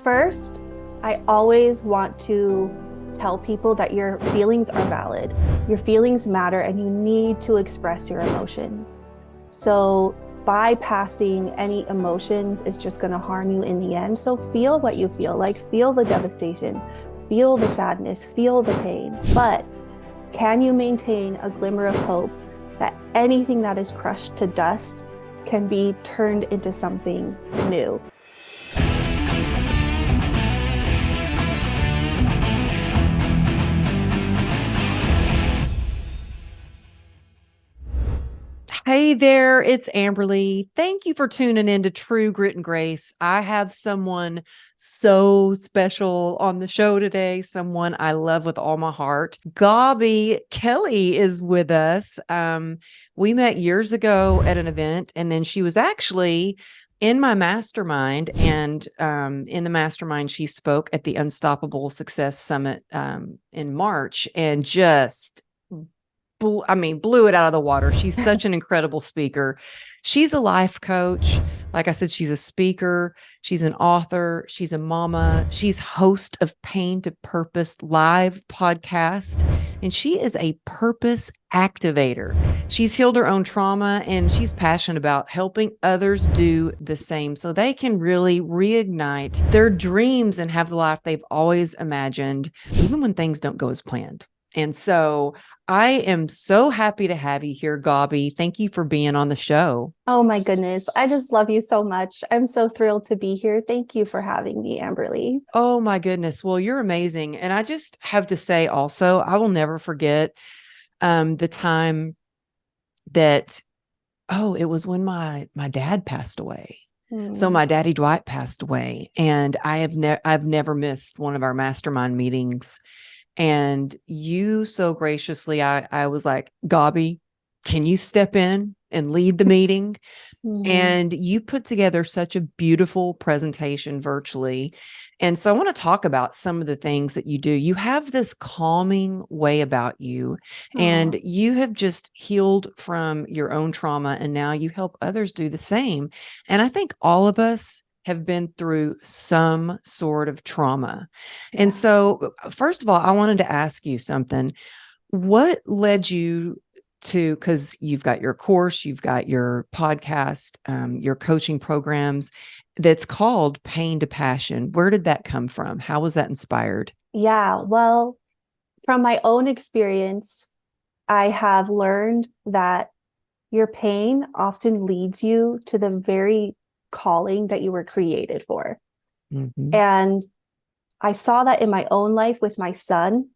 First, I always want to tell people that your feelings are valid. Your feelings matter and you need to express your emotions. So bypassing any emotions is just going to harm you in the end. So feel what you feel, like feel the devastation, feel the sadness, feel the pain. But can you maintain a glimmer of hope that anything that is crushed to dust can be turned into something new? Hey there, it's Amberly. Thank you for tuning in to True Grit and Grace. I have someone so special on the show today, someone I love with all my heart. Gabi Kelley is with us. We met years ago at an event, and then she was actually in my mastermind. And in the mastermind, she spoke at the Unstoppable Success Summit in March, and just blew it out of the water. She's such an incredible speaker. She's a life coach. Like I said, she's a speaker. She's an author. She's a mama. She's host of Pain to Purpose live podcast. And she is a purpose activator. She's healed her own trauma and she's passionate about helping others do the same so they can really reignite their dreams and have the life they've always imagined, even when things don't go as planned. And so I am so happy to have you here, Gabi. Thank you for being on the show. Oh my goodness. I just love you so much. I'm so thrilled to be here. Thank you for having me, Amberly. Oh my goodness. Well, you're amazing. And I just have to say also, I will never forget the time that, it was when my dad passed away. So my daddy Dwight passed away, and I've never missed one of our mastermind meetings. And you so graciously, I was like, Gabi, can you step in and lead the meeting? And you put together such a beautiful presentation virtually. And so I want to talk about some of the things that you do. You have this calming way about you, and you have just healed from your own trauma, and now you help others do the same. And I think all of us have been through some sort of trauma. And so, first of all, I wanted to ask you something. What led you to, because you've got your course, you've got your podcast, your coaching programs that's called Pain to Passion. Where did that come from? How was that inspired? Yeah, well, from my own experience, I have learned that your pain often leads you to the very calling that you were created for. And I saw that in my own life with my son.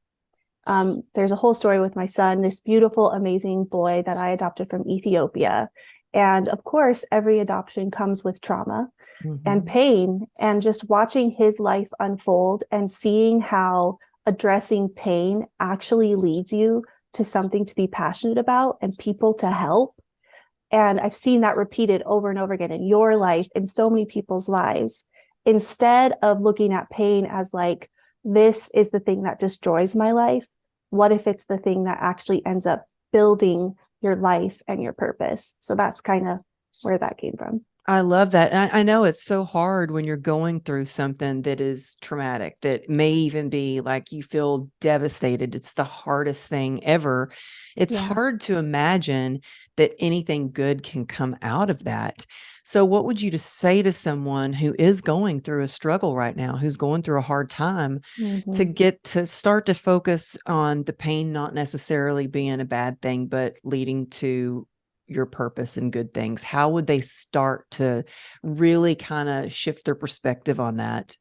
There's a whole story with my son, this beautiful, amazing boy that I adopted from Ethiopia. And of course, every adoption comes with trauma and pain. And just watching his life unfold and seeing how addressing pain actually leads you to something to be passionate about and people to help. And I've seen that repeated over and over again in your life, in so many people's lives. Instead of looking at pain as like, this is the thing that destroys my life, what if it's the thing that actually ends up building your life and your purpose? So that's kind of where that came from. I love that. And I know it's so hard when you're going through something that is traumatic, that may even be like you feel devastated. It's the hardest thing ever. It's hard to imagine that anything good can come out of that. So what would you just say to someone who is going through a struggle right now, who's going through a hard time, to get to start to focus on the pain not necessarily being a bad thing, but leading to your purpose and good things? How would they start to really kind of shift their perspective on that?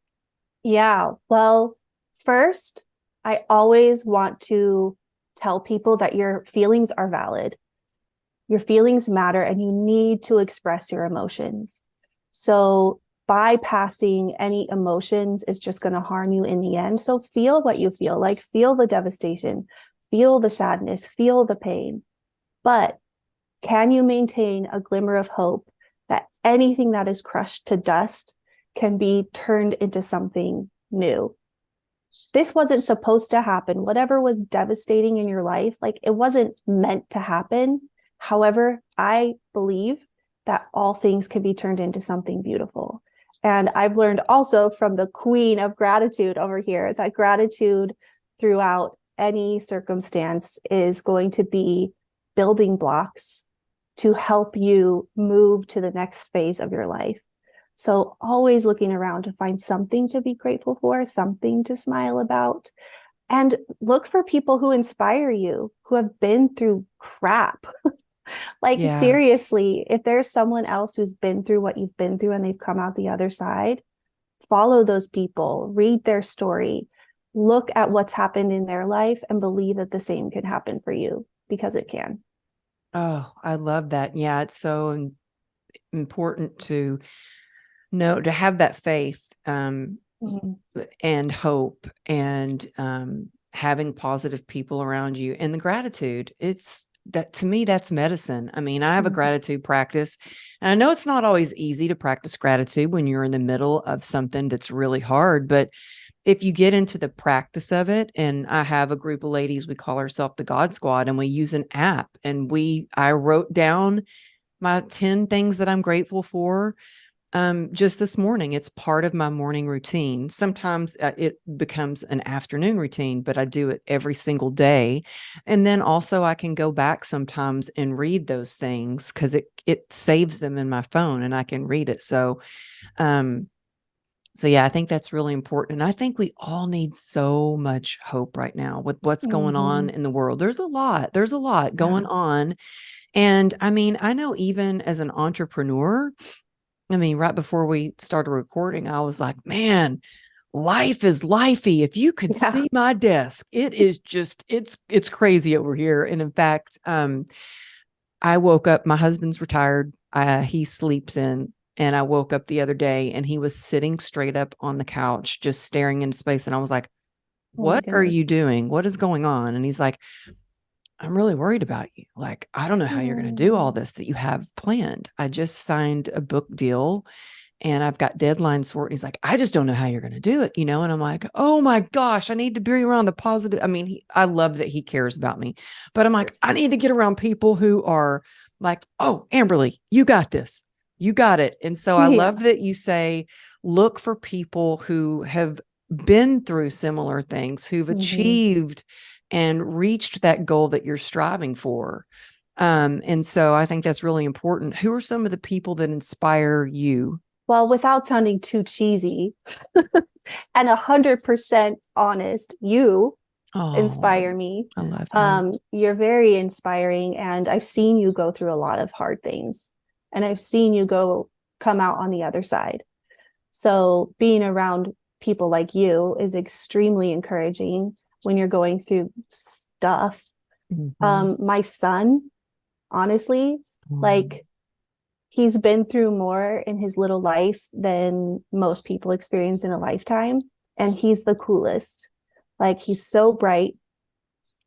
Yeah, well, first, I always want to tell people that your feelings are valid. Your feelings matter and you need to express your emotions. So bypassing any emotions is just going to harm you in the end. So feel what you feel, like feel the devastation, feel the sadness, feel the pain. But can you maintain a glimmer of hope that anything that is crushed to dust can be turned into something new? This wasn't supposed to happen. Whatever was devastating in your life, like it wasn't meant to happen. However, I believe that all things can be turned into something beautiful. And I've learned also from the queen of gratitude over here that gratitude throughout any circumstance is going to be building blocks to help you move to the next phase of your life. So always looking around to find something to be grateful for, something to smile about, and look for people who inspire you, who have been through crap. Like, Yeah. seriously, if there's someone else who's been through what you've been through and they've come out the other side, follow those people, read their story, look at what's happened in their life, and believe that the same can happen for you, because it can. Oh, I love that. Yeah, it's so important to know, to have that faith, Mm-hmm. and hope, and having positive people around you, and the gratitude. It's that, to me, that's medicine. I mean, I have a Mm-hmm. gratitude practice, and I know it's not always easy to practice gratitude when you're in the middle of something that's really hard, but if you get into the practice of it, and I have a group of ladies, we call ourselves the God Squad, and we use an app, and I wrote down my 10 things that I'm grateful for. Just this morning, it's part of my morning routine. Sometimes it becomes an afternoon routine, but I do it every single day. And then also I can go back sometimes and read those things because it saves them in my phone and I can read it. Um, so yeah, I think that's really important. And I think we all need so much hope right now with what's going on Mm-hmm. in the world. There's a lot going Yeah. on. And I mean, I know even as an entrepreneur, I mean, right before we started recording, I was like, man, life is lifey. If you could Yeah. see my desk, it is just, it's crazy over here. And in fact, I woke up, my husband's retired. He sleeps in. And I woke up the other day and he was sitting straight up on the couch, just staring into space. And I was like, Oh my what are goodness. you doing? What is going on? And he's like, I'm really worried about you. Like, I don't know how you're going to do all Oh. this that you have planned. I just signed a book deal and I've got deadlines for it. And he's like, I just don't know how you're going to do it, you know? And I'm like, oh my gosh, I need to be around the positive. I mean, I love that he cares about me, but I'm like, I need to get around people who are like, oh, Amberly, you got this. You got it. And so I Yeah. love that you say, look for people who have been through similar things, who've Mm-hmm. achieved and reached that goal that you're striving for. And so I think that's really important. Who are some of the people that inspire you? Well, without sounding too cheesy and 100% honest, you Oh, inspire me. I love that. You're very inspiring, and I've seen you go through a lot of hard things, and I've seen you come out on the other side. So being around people like you is extremely encouraging when you're going through stuff. Mhm. My son, honestly, Mm. like, he's been through more in his little life than most people experience in a lifetime. And he's the coolest. Like, he's so bright,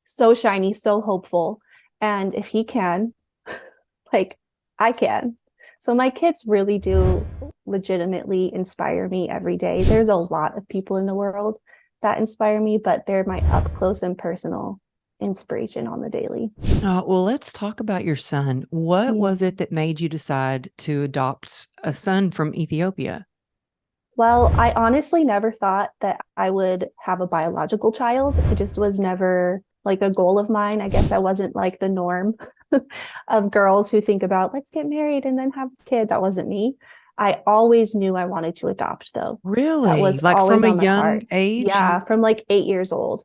so shiny, so hopeful. And if he can, like, I can. So my kids really do legitimately inspire me every day. There's a lot of people in the world that inspire me, but they're my up close and personal inspiration on the daily. Well, let's talk about your son. What Yeah. was it that made you decide to adopt a son from Ethiopia? Well, I honestly never thought that I would have a biological child. It just was never like a goal of mine. I guess I wasn't like the norm of girls who think about, let's get married and then have a kid. That wasn't me. I always knew I wanted to adopt, though. That Really? was Like always from a on my young heart. age? Yeah, from like 8 years old.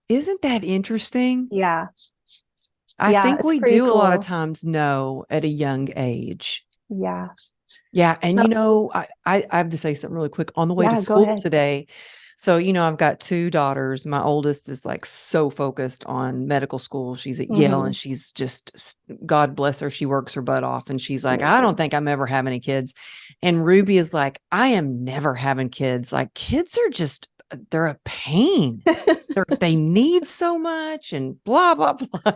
Isn't that interesting? Yeah. I Yeah, think it's we pretty do a lot of cool. times know at a young age. Yeah. Yeah, and So, I have to say something really quick on the way to yeah, go school ahead. today. So, I've got two daughters. My oldest is like so focused on medical school. She's at Yale and Hmm. she's just, God bless her, she works her butt off and she's like, I don't Amazing. think I'm ever having any kids. And Ruby is like, I am never having kids. Like kids are just, they're a pain. They need so much and blah blah blah.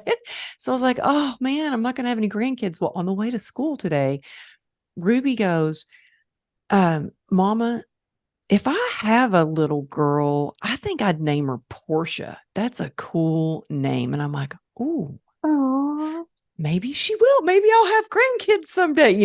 So I was like, oh man, I'm not going to have any grandkids. Well, on the way to school today, Ruby goes, Mama, if I have a little girl, I think I'd name her Portia. That's a cool name. And I'm like, ooh, Aw. maybe she will. Maybe I'll have grandkids someday,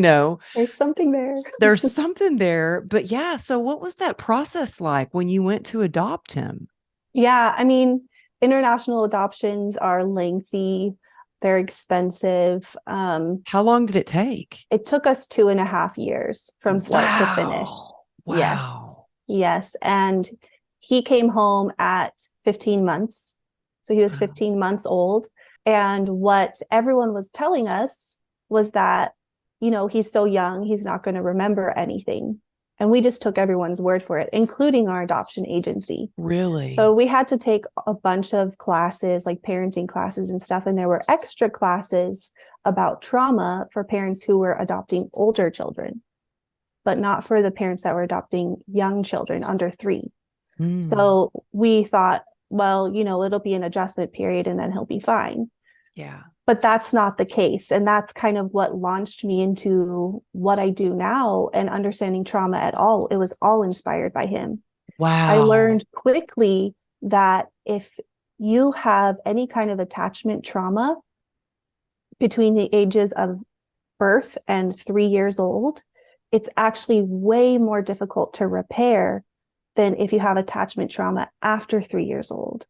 There's something there. There's something there. But yeah, so what was that process like when you went to adopt him? Yeah, I mean, international adoptions are lengthy, they're expensive. How long did it take? It took us 2.5 years from start to finish. Wow. Yes. Wow. Yes. And he came home at 15 months. So he was Wow. 15 months old. And what everyone was telling us was that, he's so young, he's not going to remember anything. And we just took everyone's word for it, including our adoption agency. So Really? we had to take a bunch of classes, like parenting classes and stuff. And there were extra classes about trauma for parents who were adopting older children, but not for the parents that were adopting young children under 3. Mm, So we thought, well, it'll be an adjustment period and then he'll be fine. yeah. But that's not the case. And that's kind of what launched me into what I do now and understanding trauma at all. It was all inspired by him. I Wow. learned quickly that if you have any kind of attachment trauma between the ages of birth and 3 years old, it's actually way more difficult to repair than if you have attachment trauma after 3 years old.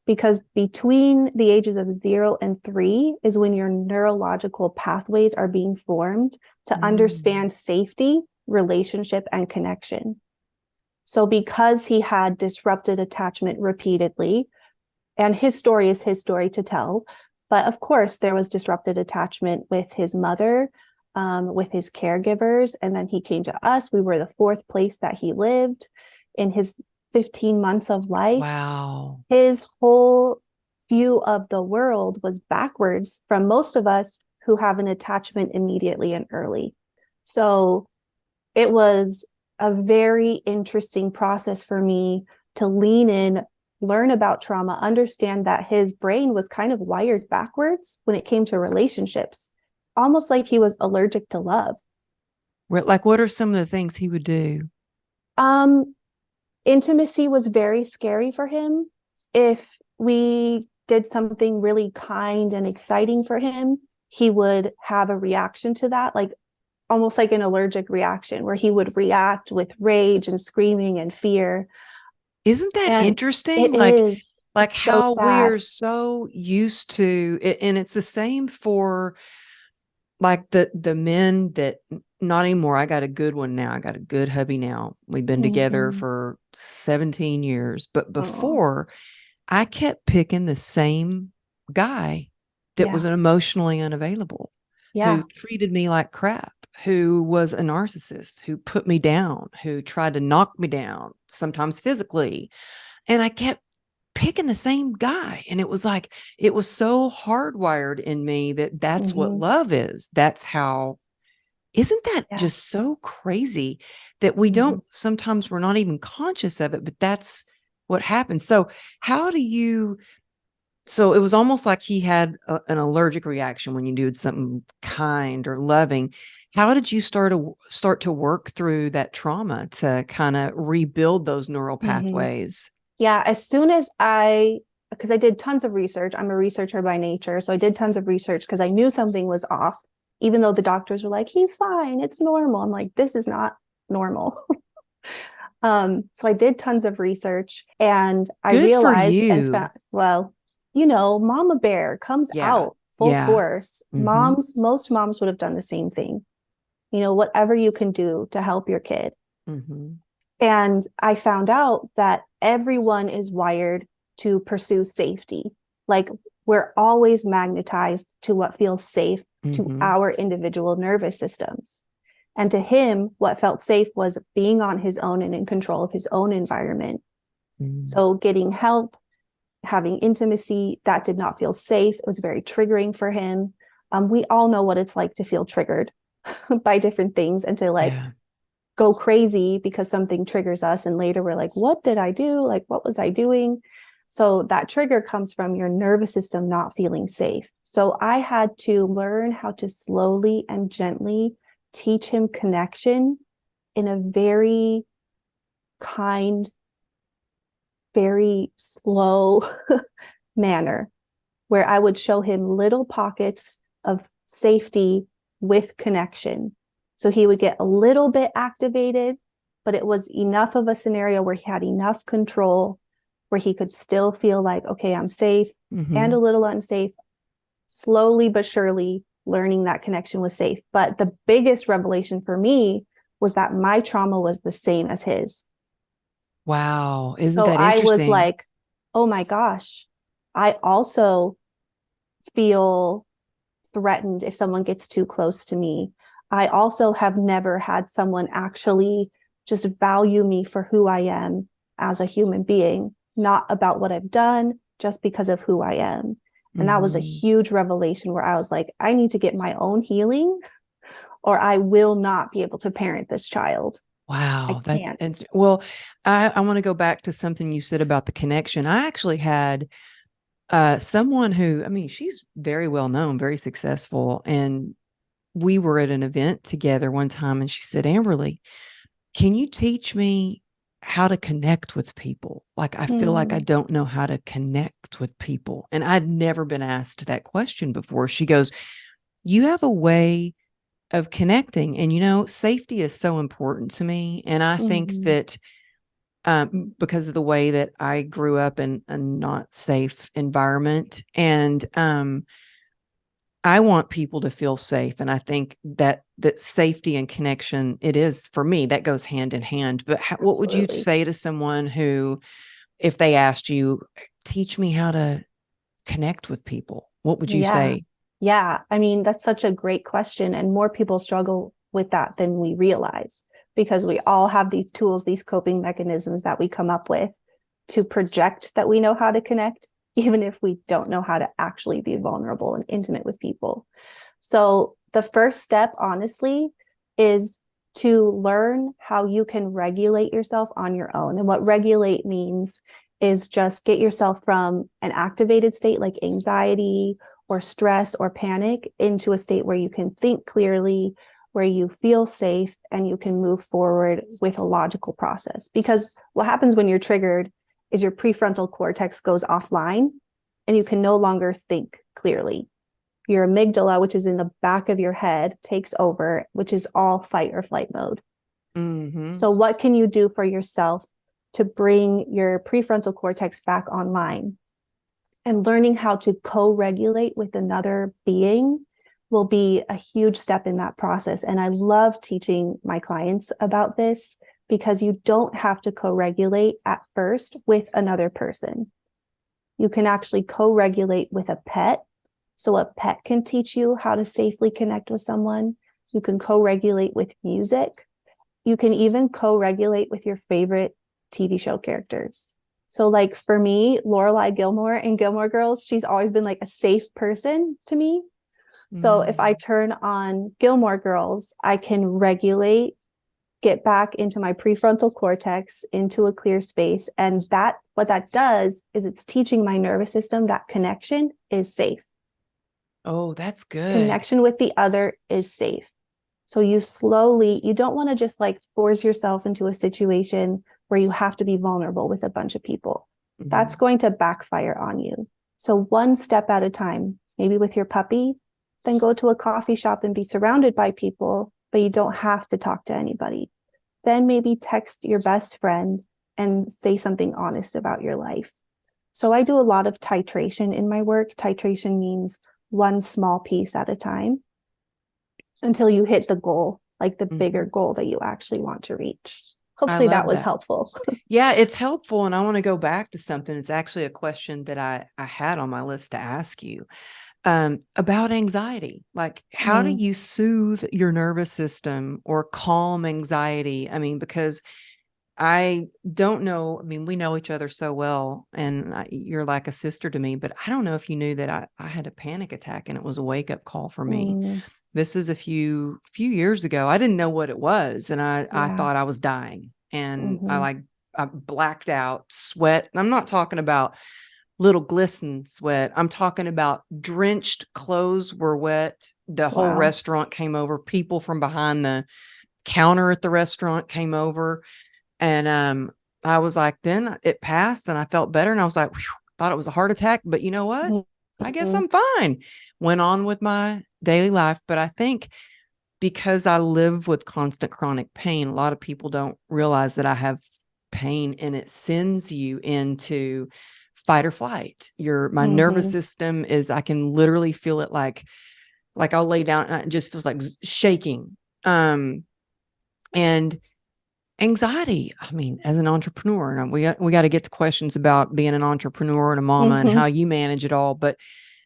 Because between the ages of 0 and 3 is when your neurological pathways are being formed to Mm, understand safety, relationship, and connection. So, because he had disrupted attachment repeatedly, and his story is his story to tell, but of course, there was disrupted attachment with his mother, with his caregivers, and then he came to us. We were the fourth place that he lived in his 15 months of life. wow. His whole view of the world was backwards from most of us who have an attachment immediately and early. So, it was a very interesting process for me to lean in, learn about trauma, understand that his brain was kind of wired backwards when it came to relationships, almost like he was allergic to love. Like, what are some of the things he would do? Um, Intimacy was very scary for him. If we did something really kind and exciting for him, he would have a reaction to that, like almost like an allergic reaction, where he would react with rage and screaming and fear. Isn't that And interesting? it is, Like it's so how we sad. are so used to it, and it's the same for like the men that not anymore. I got a good one now. I got a good hubby now. We've been together Mm-hmm. for 17 years. But Oh, before, I kept picking the same guy that was yeah. an emotionally unavailable, who Yeah. treated me like crap, who was a narcissist, who put me down, who tried to knock me down, sometimes physically. And I kept picking the same guy. And it was like, it was so hardwired in me that that's what Mm-hmm. love is. That's how, isn't that Yeah. just so crazy that we Mm-hmm. don't, sometimes we're not even conscious of it, but that's what happens. So, how do you, so it was almost like he had an allergic reaction when you did something kind or loving. How did you start to work through that trauma to kind of rebuild those neural Mm-hmm. pathways? Yeah. As soon as because I did tons of research, I'm a researcher by nature. So I did tons of research because I knew something was off, even though the doctors were like, he's fine, it's normal. I'm like, this is not normal. So I did tons of research and I Good for realized and you. found, well, mama bear comes Yeah. out full Yeah. force. Mm-hmm. Most moms would have done the same thing. Whatever you can do to help your kid. Mm-hmm. And I found out that everyone is wired to pursue safety. Like we're always magnetized to what feels safe to Mm-hmm. our individual nervous systems. And to him, what felt safe was being on his own and in control of his own environment. Mm-hmm. So getting help, having intimacy, that did not feel safe. It was very triggering for him. We all know what it's like to feel triggered by different things and to like Yeah. go crazy because something triggers us. And later we're like, what did I do? Like, what was I doing? So that trigger comes from your nervous system not feeling safe. So I had to learn how to slowly and gently teach him connection in a very kind, very slow manner, where I would show him little pockets of safety with connection. So he would get a little bit activated, but it was enough of a scenario where he had enough control where he could still feel like, okay, I'm safe and a little unsafe, slowly but surely learning that connection was safe. But the biggest revelation for me was that my trauma was the same as his. Wow. Isn't So that I was interesting? like, oh my gosh, I also feel threatened if someone gets too close to me. I also have never had someone actually just value me for who I am as a human being, not about what I've done, just because of who I am. And that was a Mm-hmm. huge revelation where I was like, I need to get my own healing or I will not be able to parent this child. I Wow, that's can't. it's well, I want to go back to something you said about the connection. I actually had someone who, I mean, she's very well known, very successful, and we were at an event together one time, and she said, "Amberly, can you teach me how to connect with people? Like, I feel like I Mm, don't know how to connect with people." And I'd never been asked that question before. She goes, "You have a way of connecting, and safety is so important to me, and I think mm-hmm. that because of the way that I grew up in a not safe environment. And I want people to feel safe. And I think that safety and connection, it is for me, that goes hand in hand. But what would you Absolutely. say to someone who, if they asked you, teach me how to connect with people, what would you Yeah. say? Yeah. I mean, that's such a great question. And more people struggle with that than we realize because we all have these tools, these coping mechanisms that we come up with to project that we know how to connect, even if we don't know how to actually be vulnerable and intimate with people. So, the first step, honestly, is to learn how you can regulate yourself on your own. And what regulate means is just get yourself from an activated state like anxiety or stress or panic into a state where you can think clearly, where you feel safe, and you can move forward with a logical process. Because what happens when you're triggered is your prefrontal cortex goes offline and you can no longer think clearly. Your amygdala, which is in the back of your head, takes over, which is all fight or flight mode. Mm-hmm. So, what can you do for yourself to bring your prefrontal cortex back online? And learning how to co regulate with another being will be a huge step in that process. And I love teaching my clients about this because you don't have to co regulate at first with another person. You can actually co regulate with a pet. So, a pet can teach you how to safely connect with someone. You can co regulate with music. You can even co regulate with your favorite TV show characters. So, like for me, Lorelai Gilmore in Gilmore Girls, she's always been like a safe person to me. So, if I Mm. turn on Gilmore Girls, I can regulate, get back into my prefrontal cortex, into a clear space. And that, what that does is it's teaching my nervous system that connection is safe. Oh, that's good. Connection with the other is safe. So you slowly, you don't want to just like force yourself into a situation where you have to be vulnerable with a bunch of people. That's Mhm. going to backfire on you. So one step at a time, maybe with your puppy, then go to a coffee shop and be surrounded by people, but you don't have to talk to anybody. Then maybe text your best friend and say something honest about your life. So I do a lot of titration in my work. Titration means one small piece at a time until you hit the goal, like the bigger Mhm. goal that you actually want to reach. I Hopefully that love was that. helpful. Yeah, it's helpful. And I want to go back to something. It's actually a question that I had on my list to ask you about anxiety. Like, how do Mm, you soothe your nervous system or calm anxiety? I mean, because I don't know. I mean, we know each other so well, and you're like a sister to me, but I don't know if you knew that I had a panic attack and it was a wake up call for me. mm, This is a few years ago. I didn't know what it was, and I yeah. thought I was dying, and Mm-hmm. I blacked out, sweat. And I'm not talking about little glisten sweat. I'm talking about drenched clothes were wet. The whole Wow. restaurant came over. People from behind the counter at the restaurant came over, and I was like, then it passed, and I felt better, and I was like, thought it was a heart attack, but you know what? I guess Mm-hmm. I'm fine. Went on with my daily life. But I think because I live with constant chronic pain, a lot of people don't realize that I have pain, and it sends you into fight or flight. My nervous Mm-hmm. system is, I can literally feel it, like I'll lay down and it just feels like shaking. And anxiety, I mean, as an entrepreneur, and we got to get to questions about being an entrepreneur and a mama and Mm-hmm. how you manage it all. But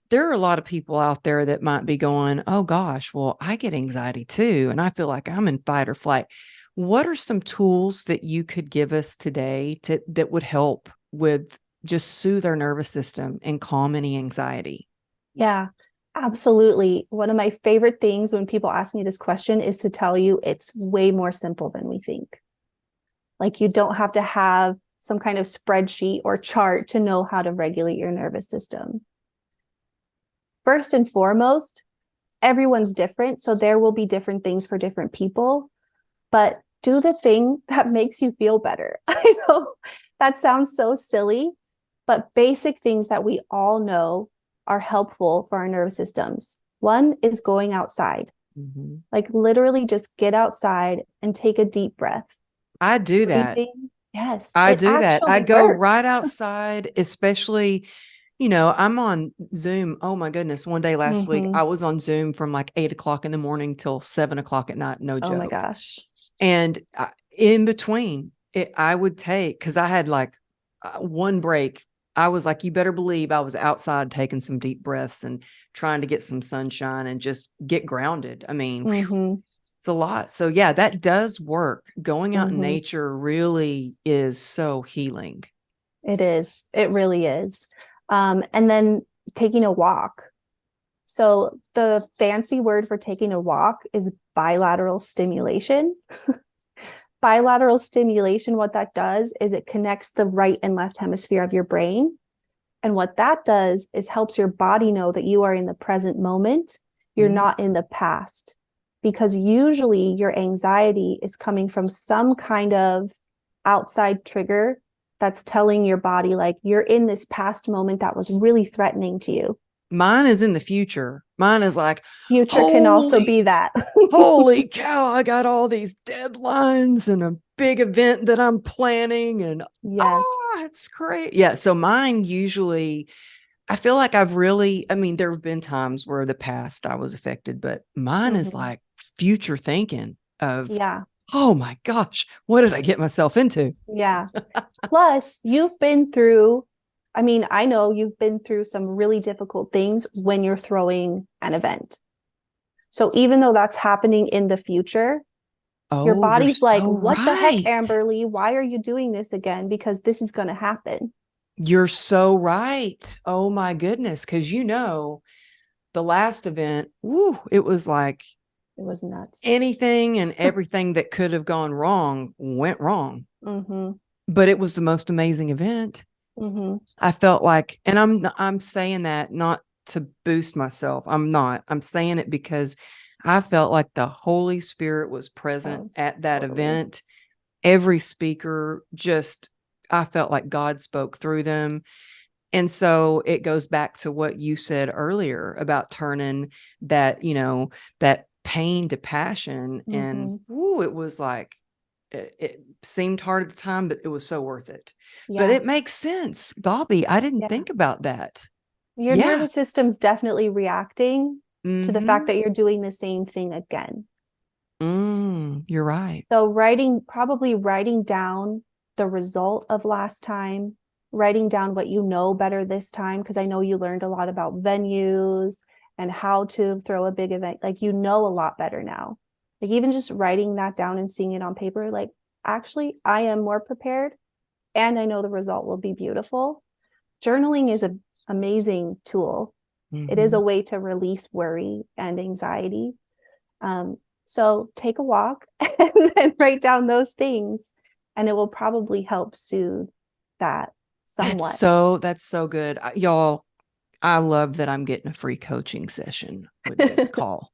there are a lot of people out there that might be going, oh gosh, well, I get anxiety too. And I feel like I'm in fight or flight. What are some tools that you could give us today that would help with just soothe our nervous system and calm any anxiety? Yeah, absolutely. One of my favorite things when people ask me this question is to tell you it's way more simple than we think. Like, you don't have to have some kind of spreadsheet or chart to know how to regulate your nervous system. First and foremost, everyone's different. So there will be different things for different people, but do the thing that makes you feel better. I know that sounds so silly, but basic things that we all know are helpful for our nervous systems. One is going outside, Mm-hmm. like literally just get outside and take a deep breath. I do that. Breathing. Yes, I it do that. I actually go right works. outside, especially, I'm on Zoom. Oh my goodness. One day last week, Mm-hmm. I was on Zoom from like 8 o'clock in the morning till 7 o'clock at night. No Oh my joke. gosh. And in between it, I would take, cause I had like one break. I was like, you better believe I was outside taking some deep breaths and trying to get some sunshine and just get grounded. I mean, whew, Mm-hmm. it's a lot. So yeah, that does work. Going out in Mm-hmm. nature really is so healing. It is. It really is. And then taking a walk. So the fancy word for taking a walk is bilateral stimulation. Bilateral stimulation, what that does is it connects the right and left hemisphere of your brain. And what that does is helps your body know that you are in the present moment. You're Mm. not in the past. Because usually your anxiety is coming from some kind of outside trigger that's telling your body, like, you're in this past moment that was really threatening to you. Mine is in the future. Mine is like, Future can also holy be that. holy cow, I got all these deadlines and a big event that I'm planning. And Yes. it's great. Yeah. So mine usually, I feel like I mean, there have been times where the past I was affected, but mine is Mm-hmm. like future thinking of, Yeah. oh my gosh, what did I get myself into? Yeah. Plus, you've been through, I mean, I know you've been through some really difficult things when you're throwing an event. So even though that's happening in the future, your Oh, you're body's like, so what the heck, right. Amberly? Why are you doing this again? Because this is going to happen. You're so right. Oh my goodness. Cause the last event, woo, it was like It was nuts. anything and everything that could have gone wrong went wrong. Mm-hmm. But it was the most amazing event. Mm-hmm. I felt like, and I'm saying that not to boost myself. I'm not. I'm saying it because I felt like the Holy Spirit was present Oh, at that totally. event. Every speaker just, I felt like God spoke through them. And so it goes back to what you said earlier about turning that pain to passion. And Mm-hmm. ooh, it was like, it seemed hard at the time, but it was so worth it. But Yeah. it makes sense. Gabi, I didn't Yeah. think about that. Your Yeah. nervous system's definitely reacting to the fact Mm-hmm. that you're doing the same thing again. You're right. So probably writing down the result of last time, writing down what you know better this time, because I know you learned a lot about venues and how to throw a big event. Like, you know a lot better now. Like, even just writing that down and seeing it on paper, like, actually, I am more prepared and I know the result will be beautiful. Journaling is an amazing tool. It is Mm-hmm. a way to release worry and anxiety. So take a walk and then write down those things, and it will probably help soothe that somewhat. That's so good. Y'all, I love that I'm getting a free coaching session with this call.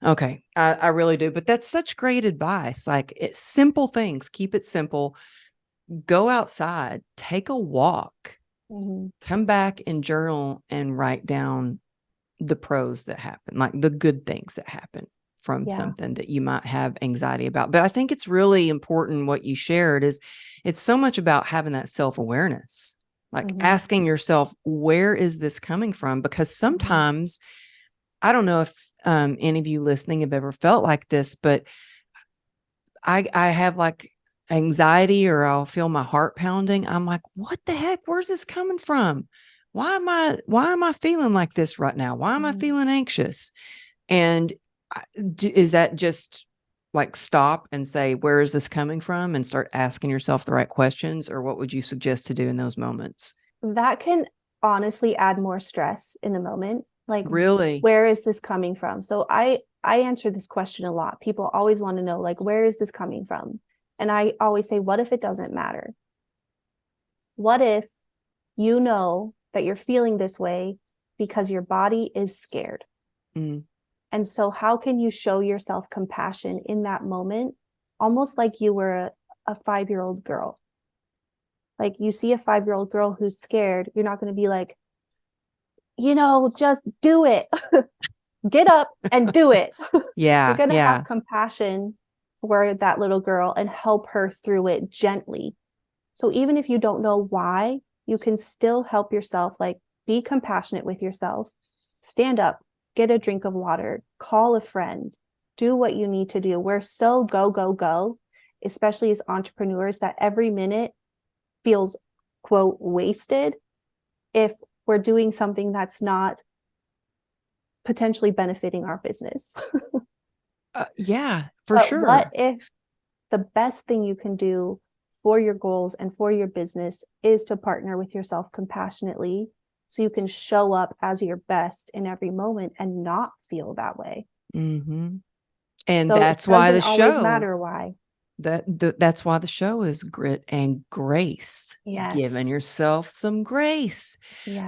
Okay. I really do. But that's such great advice. Like, it's simple things, keep it simple. Go outside, take a walk, Mhm. come back and journal and write down the pros that happen, like the good things that happen from Yeah. something that you might have anxiety about. But I think it's really important what you shared is it's so much about having that self-awareness, like Mm-hmm. asking yourself, where is this coming from? Because Mm-hmm. sometimes, I don't know if any of you listening have ever felt like this, but I have like anxiety or I'll feel my heart pounding. I'm like, what the heck? Where's this coming from? Why am I feeling like this right now? Why am I Mm-hmm. feeling anxious? And is that just like stop and say, where is this coming from? And start asking yourself the right questions? Or what would you suggest to do in those moments? That can honestly add more stress in the moment. Like, Really? where is this coming from? So I answer this question a lot. People always want to know, like, where is this coming from? And I always say, what if it doesn't matter? What if you know that you're feeling this way because your body is scared? Mm, And so, how can you show yourself compassion in that moment, almost like you were a 5-year-old girl? Like, you see a 5-year-old girl who's scared, you're not going to be like, just do it. Get up and do it. You're yeah. going to have Yeah. compassion for that little girl and help her through it gently. So even if you don't know why, you can still help yourself, like be compassionate with yourself. Stand up, get a drink of water, call a friend, do what you need to do. We're so go, go, go, especially as entrepreneurs, that every minute feels, quote, wasted if we're doing something that's not potentially benefiting our business. Yeah, for But what sure. if the best thing you can do for your goals and for your business is to partner with yourself compassionately so you can show up as your best in every moment and not feel that way? Hmm. And So it that's why doesn't the always show matter why. that's why the show is grit and grace, giving Yes. yourself some grace.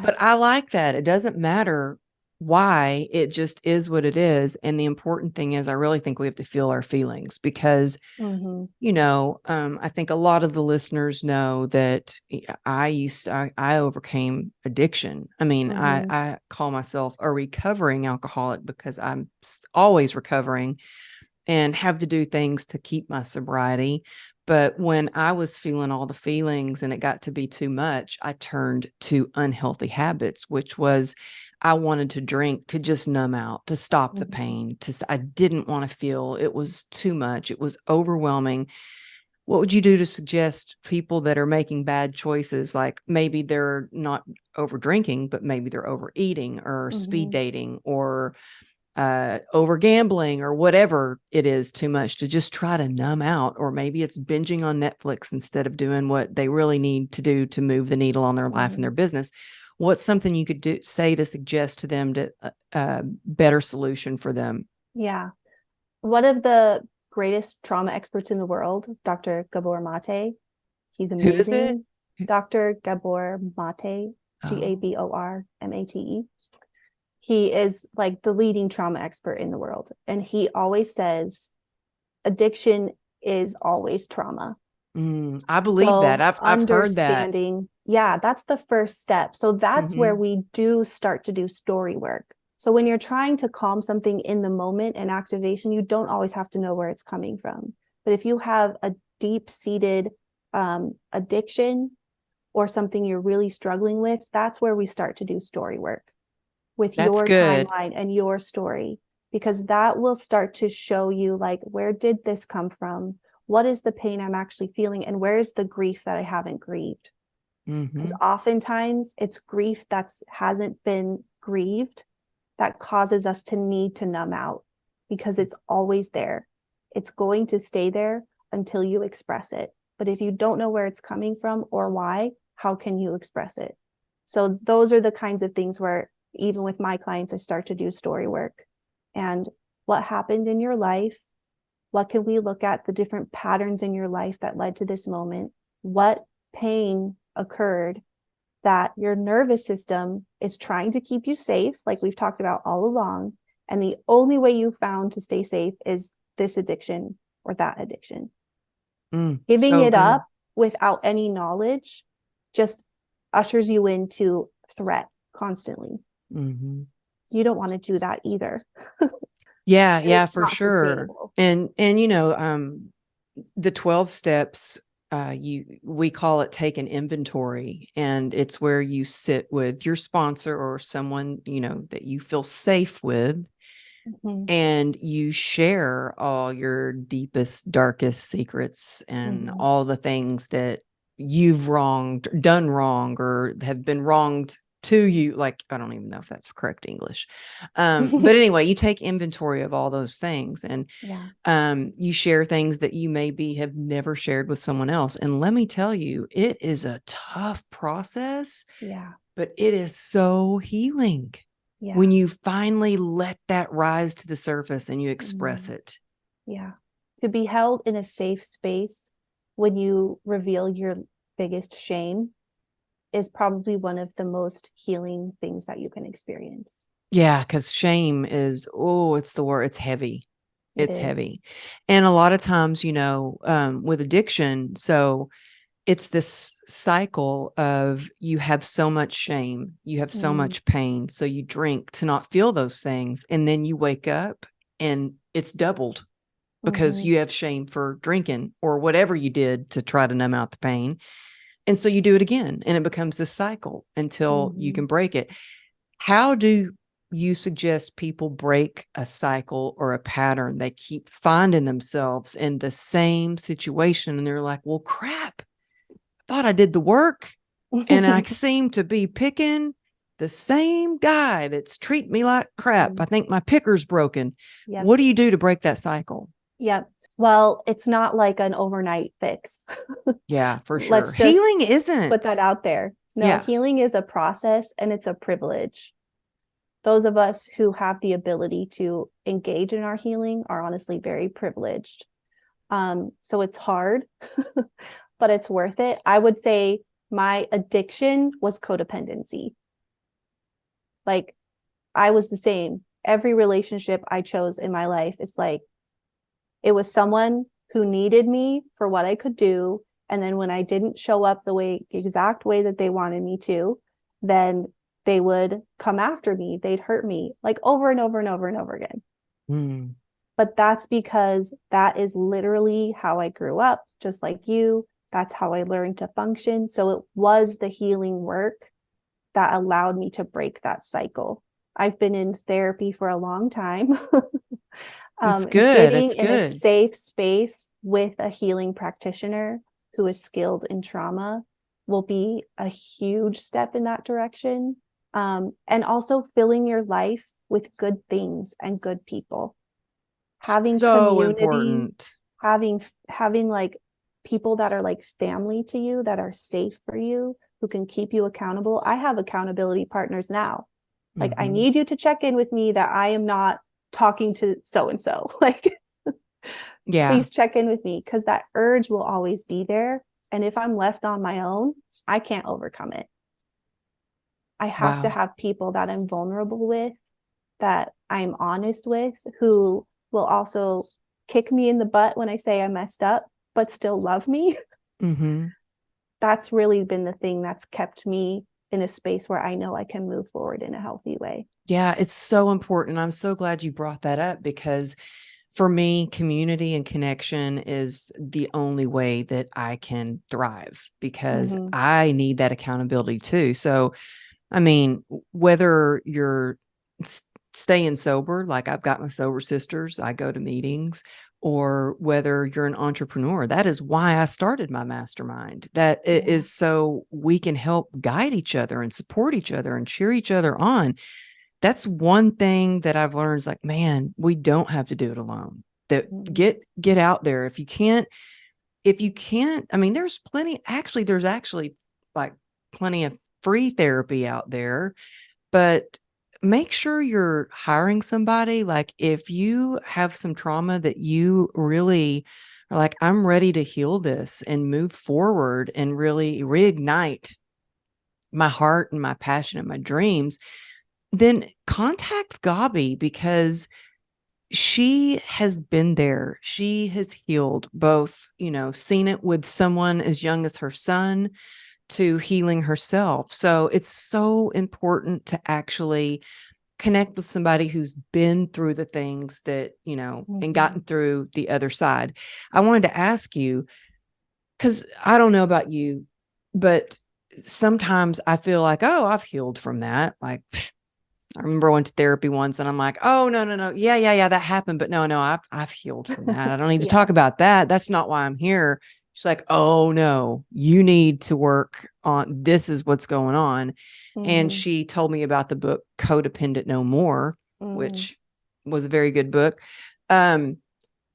But I Yes. like that. It doesn't matter why, it just is what it is. And the important thing is, I really think we have to feel our feelings because, Mm-hmm. I think a lot of the listeners know that I overcame addiction. I mean, Mm-hmm. I call myself a recovering alcoholic because I'm always recovering and have to do things to keep my sobriety. But when I was feeling all the feelings and it got to be too much, I turned to unhealthy habits, which was I wanted to drink to just numb out, to stop the Mm-hmm. pain. I didn't want to feel it was too much. It was overwhelming. What would you do to suggest people that are making bad choices? Like maybe they're not over drinking, but maybe they're overeating or speed Mm-hmm. dating or over gambling or whatever it is too much to just try to numb out, or maybe it's binging on Netflix instead of doing what they really need to do to move the needle on their life and Mm-hmm. their business. What's something you could say to suggest to them to better solution for them? Yeah. One of the greatest trauma experts in the world, Dr. Gabor Mate, he's Who is it? amazing. Dr. Gabor Mate, Oh. Gabormate. He is like the leading trauma expert in the world. And he always says addiction is always trauma. I believe that. So I've heard that. understanding, yeah, that's the first step. So that's where Hmm. we do start to do story work. So when you're trying to calm something in the moment and activation, you don't always have to know where it's coming from. But if you have a deep-seated addiction or something you're really struggling with, that's where we start to do story work with That's your good. timeline and your story, because that will start to show you, like, where did this come from? What is the pain I'm actually feeling? And where is the grief that I haven't grieved? Because Hmm. oftentimes it's grief that hasn't been grieved that causes us to need to numb out, because it's always there. It's going to stay there until you express it. But if you don't know where it's coming from or why, how can you express it? So those are the kinds of things where, even with my clients, I start to do story work. And what happened in your life? What can we look at the different patterns in your life that led to this moment? What pain occurred that your nervous system is trying to keep you safe, like we've talked about all along. And the only way you found to stay safe is this addiction or that addiction. Giving So it good. up without any knowledge just ushers you into threat constantly. Hmm. you don't want to do that either. Yeah, yeah, It's for not sure. sustainable. And the 12 steps, we call it take an inventory, and it's where you sit with your sponsor or someone, that you feel safe with, Mhm. and you share all your deepest, darkest secrets and Mhm. all the things that you've done wrong, or have been wronged to you. Like, I don't even know if that's correct English. But anyway, you take inventory of all those things, and Yeah. you share things that you maybe have never shared with someone else. And let me tell you, it is a tough process, Yeah. but it is so healing when Yeah. you finally let that rise to the surface and you express Mhm. it. Yeah. To be held in a safe space when you reveal your biggest shame is probably one of the most healing things that you can experience. Yeah, because shame is, oh, it's the word, it's heavy. It It's is. heavy. And a lot of times, with addiction, so it's this cycle of you have so much shame, you have so Mm. much pain. So you drink to not feel those things. And then you wake up and it's doubled because Mhm. you have shame for drinking or whatever you did to try to numb out the pain. And so you do it again, and it becomes this cycle until you Mhm. can break it. How do you suggest people break a cycle or a pattern? They keep finding themselves in the same situation and they're like, well, crap, thought I did the work and I seem to be picking the same guy that's treating me like crap. I think my picker's broken. Yep. What do you do to break that cycle? Yep. Well, it's not like an overnight fix. Yeah, for sure. Let's just Healing put that isn't. out there. No, Yeah. healing is a process and it's a privilege. Those of us who have the ability to engage in our healing are honestly very privileged. So it's hard, but it's worth it. I would say my addiction was codependency. Like I was the same. Every relationship I chose in my life, it's like it was someone who needed me for what I could do. And then when I didn't show up the exact way that they wanted me to, then they would come after me. They'd hurt me like over and over and over and over again. Mm. But that's because that is literally how I grew up, just like you. That's how I learned to function. So it was the healing work that allowed me to break that cycle. I've been in therapy for a long time. It's good. Getting It's in a good. safe space with a healing practitioner who is skilled in trauma will be a huge step in that direction. And also filling your life with good things and good people, having So community, important. having like people that are like family to you, that are safe for you, who can keep you accountable. I have accountability partners now. Like, I Mm-hmm. need you to check in with me that I am not talking to so and so. Like, Yeah. please check in with me, because that urge will always be there. And if I'm left on my own, I can't overcome it. I have to Wow. have people that I'm vulnerable with, that I'm honest with, who will also kick me in the butt when I say I messed up, but still love me. Mm-hmm. That's really been the thing that's kept me in a space where I know I can move forward in a healthy way. Yeah, it's so important. I'm so glad you brought that up because for me, community and connection is the only way that I can thrive because Mm-hmm. I need that accountability too. So, I mean, whether you're staying sober, like I've got my sober sisters, I go to meetings, or whether you're an entrepreneur, that is why I started my mastermind. That it Yeah. is so we can help guide each other and support each other and cheer each other on. That's one thing that I've learned is like, man, we don't have to do it alone. That Mm-hmm. get out there. If you can't, I mean, there's actually like plenty of free therapy out there, but make sure you're hiring somebody. Like if you have some trauma that you really are like, I'm ready to heal this and move forward and really reignite my heart and my passion and my dreams, then contact Gabi because she has been there. She has healed both, seen it with someone as young as her son to healing herself. So it's so important to actually connect with somebody who's been through the things that, you know, and Mhm. gotten through the other side. I wanted to ask you, because I don't know about you, but sometimes I feel like, oh, I've healed from that. Like, I remember I went to therapy once and I'm like, oh, no, no, no. Yeah, yeah, yeah, that happened. But no, no, I've healed from that. I don't need to Yeah. talk about that. That's not why I'm here. She's like, oh, no, you need to work on this, is what's going on. And Mhm. she told me about the book Codependent No More, Mhm. which was a very good book. Um,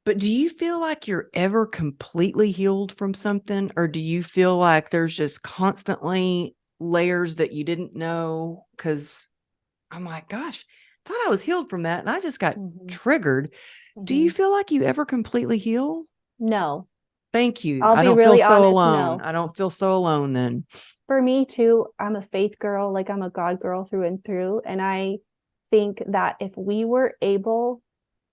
but do you feel like you're ever completely healed from something? Or do you feel like there's just constantly layers that you didn't know? Because I'm like, gosh, thought I was healed from that. And I just got Mhm. triggered. Do you Mhm. feel like you ever completely heal? No, Thank you. I'll I be don't feel really so honest. alone. No. I don't feel so alone then. For me too, I'm a faith girl, like I'm a God girl through and through. And I think that if we were able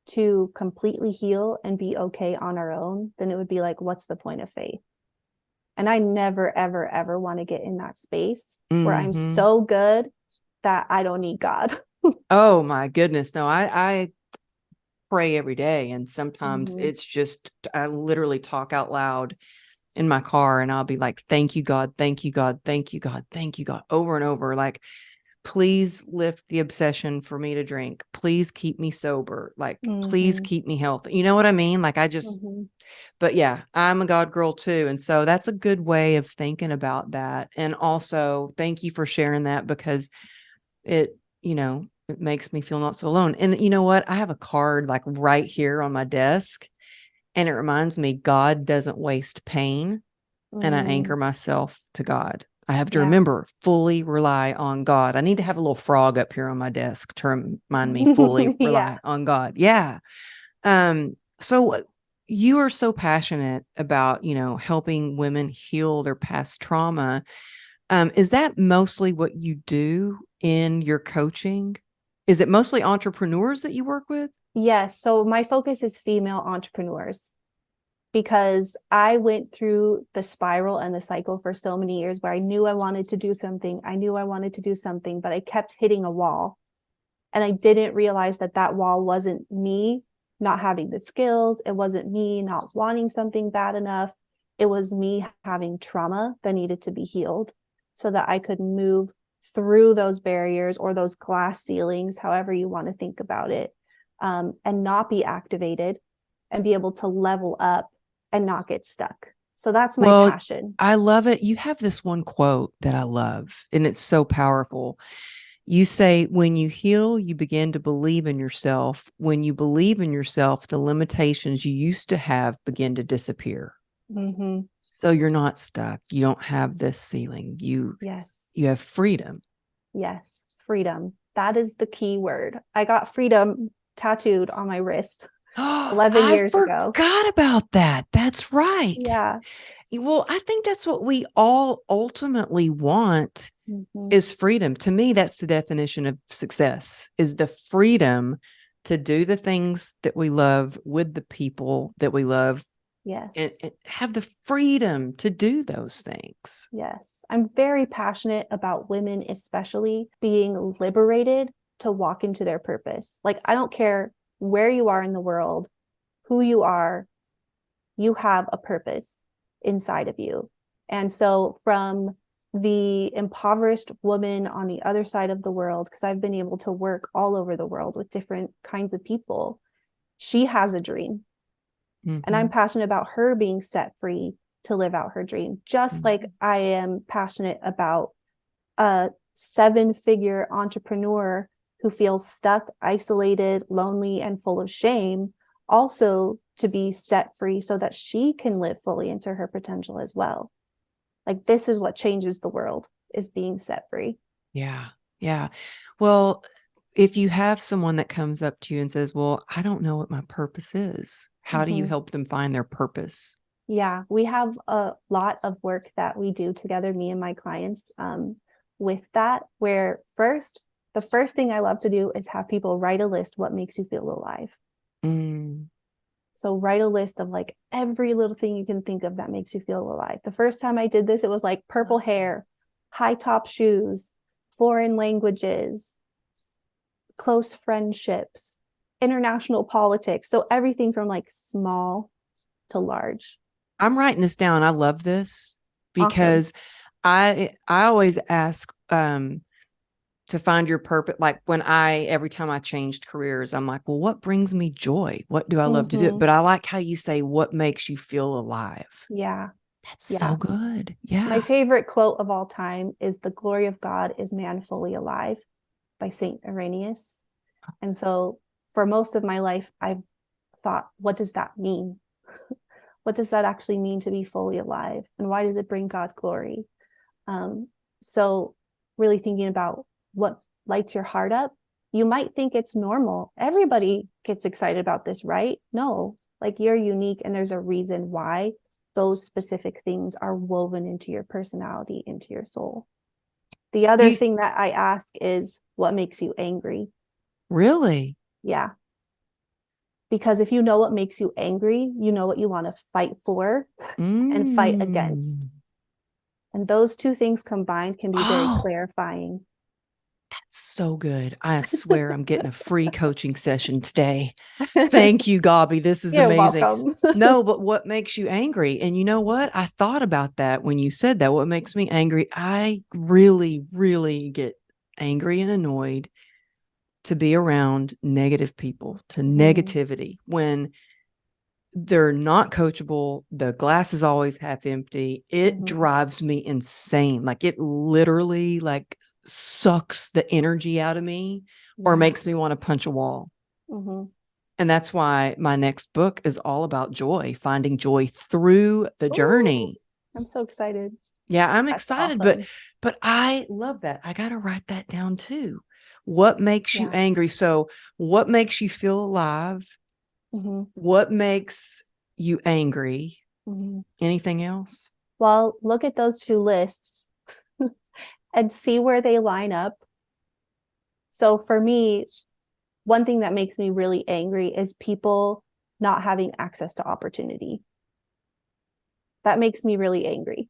to completely heal and be okay on our own, then it would be like, what's the point of faith? And I never, ever, ever want to get in that space where I'm Hmm. so good that I don't need God. Oh my goodness. No, I pray every day. And sometimes Mhm. it's just, I literally talk out loud in my car and I'll be like, thank you, God. Thank you, God. Thank you, God. Thank you, God. Over and over. Like, please lift the obsession for me to drink. Please keep me sober. Like, please Mhm. keep me healthy. You know what I mean? Like, I just, Mhm. but yeah, I'm a God girl too. And so that's a good way of thinking about that. And also, thank you for sharing that because it, you know, it makes me feel not so alone. And you know what? I have a card like right here on my desk, and it reminds me God doesn't waste pain. And I Mm. anchor myself to God. I have to Yeah. remember, fully rely on God. I need to have a little frog up here on my desk to remind me, fully Yeah. rely on God. Yeah. So you are so passionate about, you know, helping women heal their past trauma. Is that mostly what you do in your coaching? Is it mostly entrepreneurs that you work with? Yes. So my focus is female entrepreneurs because I went through the spiral and the cycle for so many years where I knew I wanted to do something. I knew I wanted to do something, but I kept hitting a wall. And I didn't realize that that wall wasn't me not having the skills. It wasn't me not wanting something bad enough. It was me having trauma that needed to be healed so that I could move through those barriers or those glass ceilings, however you want to think about it, and not be activated and be able to level up and not get stuck. So that's my Well, passion. I love it. You have this one quote that I love, and it's so powerful. You say, when you heal, you begin to believe in yourself. When you believe in yourself, the limitations you used to have begin to disappear. Mm-hmm. So you're not stuck. You don't have this ceiling. Yes. You have freedom. Yes, freedom. That is the key word. I got freedom tattooed on my wrist Oh, 11 I years ago. forgot about that. That's right. Yeah. Well, I think that's what we all ultimately want, Mm-hmm. is freedom. To me, that's the definition of success, is the freedom to do the things that we love with the people that we love, Yes. and have the freedom to do those things. Yes. I'm very passionate about women, especially being liberated to walk into their purpose. Like, I don't care where you are in the world, who you have a purpose inside of you. And so, from the impoverished woman on the other side of the world, because I've been able to work all over the world with different kinds of people, she has a dream. And I'm Mm-hmm. passionate about her being set free to live out her dream, just like Mm-hmm. I am passionate about a 7-figure entrepreneur who feels stuck, isolated, lonely, and full of shame, also to be set free so that she can live fully into her potential as well. Like, this is what changes the world, is being set free. Yeah. Yeah. Well, if you have someone that comes up to you and says, well, I don't know what my purpose is, how do you Mm-hmm. help them find their purpose? Yeah, we have a lot of work that we do together, me and my clients, with that, where the first thing I love to do is have people write a list, what makes you feel alive. Mm, So write a list of like every little thing you can think of that makes you feel alive. The first time I did this, it was like purple hair, high top shoes, foreign languages, close friendships, international politics. So everything from like small to large. I'm writing this down. I love this Awesome. because I always ask to find your purpose. Like every time I changed careers, I'm like, well, what brings me joy? What do I love to do? Mm-hmm. But I like how you say, what makes you feel alive? Yeah. That's so Yeah. good. My Yeah. favorite quote of all time is "The glory of God is man fully alive" by Saint Irenaeus. And so for most of my life, I've thought, what does that mean? What does that actually mean to be fully alive? And why does it bring God glory? Um, so really thinking about what lights your heart up. You might think it's normal. Everybody gets excited about this, right? No, like you're unique and there's a reason why those specific things are woven into your personality, into your soul. The other You thing that I ask is what makes you angry? really? Yeah. Because if you know what makes you angry, you know what you want to fight for and fight against. Mm. And those two things combined can be very Oh, clarifying. that's so good. I swear I'm getting a free coaching session today. Thank you, Gabi. This is You're amazing. welcome. No, but what makes you angry? And you know what? I thought about that when you said that. What makes me angry? I really, really get angry and annoyed to be around negative people, to Mm-hmm. negativity when they're not coachable. The glass is always half empty. It Mm-hmm. drives me insane. Like it literally like sucks the energy out of me or Yeah. makes me want to punch a wall. Mm-hmm. And that's why my next book is all about joy, finding joy through the Ooh, journey. I'm so excited. Yeah, I'm That's excited, but awesome. I love that. I got to write that down too. What makes you Yeah. angry? So, what makes you feel alive? Mm-hmm. What makes you angry? Mm-hmm. Anything else? Well, look at those two lists and see where they line up. So for me, one thing that makes me really angry is people not having access to opportunity. That makes me really angry